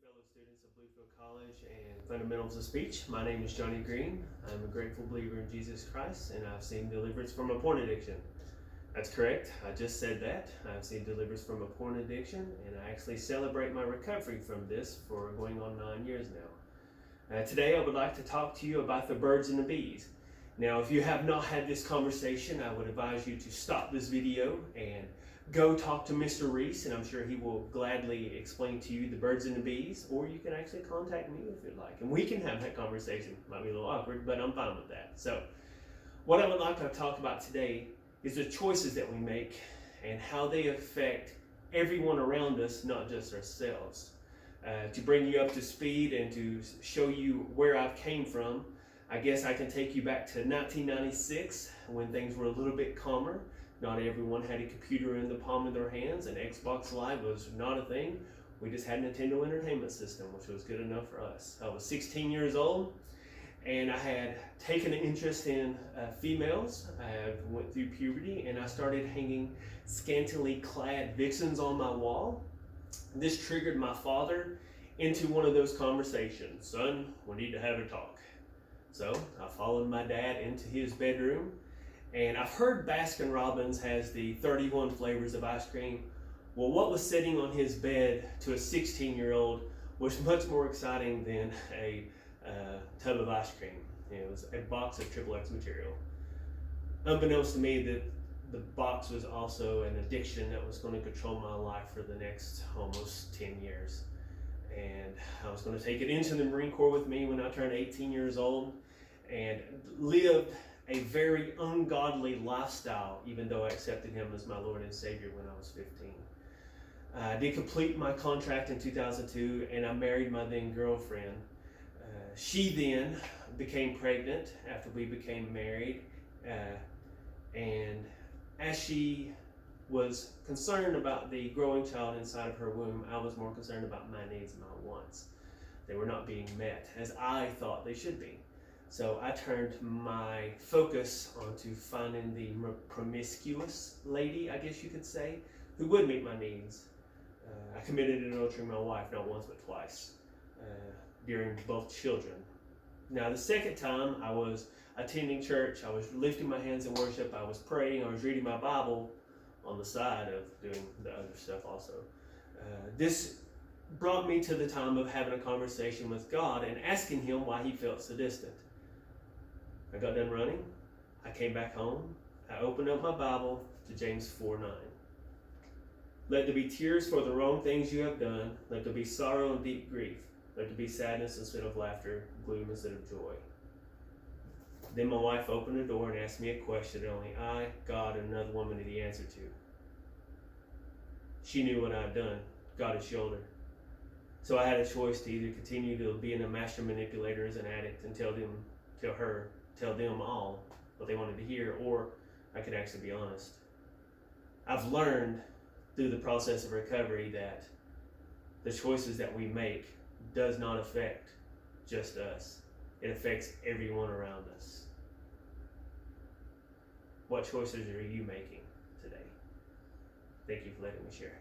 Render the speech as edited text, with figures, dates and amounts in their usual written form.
fellow students of Bluefield College and Fundamentals of Speech. My name is Johnny Green. I'm a grateful believer in Jesus Christ, and I've seen deliverance from a porn addiction. That's correct. I just said that. I've seen deliverance from a porn addiction, and I actually celebrate my recovery from this for going on 9 years now. Today I would like to talk to you about the birds and the bees. Now, if you have not had this conversation, I would advise you to stop this video and go talk to Mr. Reese, and I'm sure he will gladly explain to you the birds and the bees, or you can actually contact me if you'd like, and we can have that conversation. Might be a little awkward, but I'm fine with that. So, what I would like to talk about today is the choices that we make and how they affect everyone around us, not just ourselves. To bring you up to speed and to show you where I've came from, I guess I can take you back to 1996 when things were a little bit calmer. Not everyone had a computer in the palm of their hands, and Xbox Live was not a thing. We just had Nintendo Entertainment System, which was good enough for us. I was 16 years old, and I had taken an interest in females. I went through puberty, and I started hanging scantily clad vixens on my wall. This triggered my father into one of those conversations. Son, we need to have a talk. So I followed my dad into his bedroom, and I've heard Baskin Robbins has the 31 flavors of ice cream. Well, what was sitting on his bed to a 16-year-old was much more exciting than a tub of ice cream. It was a box of XXX material. Unbeknownst to me, that the box was also an addiction that was going to control my life for the next almost 10 years. And I was going to take it into the Marine Corps with me when I turned 18 years old and lived a very ungodly lifestyle, even though I accepted him as my Lord and Savior when I was 15. I did complete my contract in 2002, and I married my then girlfriend. She then became pregnant after we became married, and as she was concerned about the growing child inside of her womb, I was more concerned about my needs and my wants. They were not being met as I thought they should be. So I turned my focus onto finding the promiscuous lady, I guess you could say, who would meet my needs. I committed adultery with my wife not once but twice during both children. Now the second time I was attending church, I was lifting my hands in worship, I was praying, I was reading my Bible on the side of doing the other stuff also. This brought me to the time of having a conversation with God and asking him why he felt so distant. I got done running, I came back home, I opened up my Bible to James 4:9. Let there be tears for the wrong things you have done, let there be sorrow and deep grief, let there be sadness instead of laughter, gloom instead of joy. Then my wife opened the door and asked me a question that only I, God, and another woman knew the answer to. She knew what I had done. God had showed her. So I had a choice to either continue to be a master manipulator as an addict and tell them all what they wanted to hear, or I could actually be honest. I've learned through the process of recovery that the choices that we make does not affect just us. It affects everyone around us. What choices are you making today? Thank you for letting me share.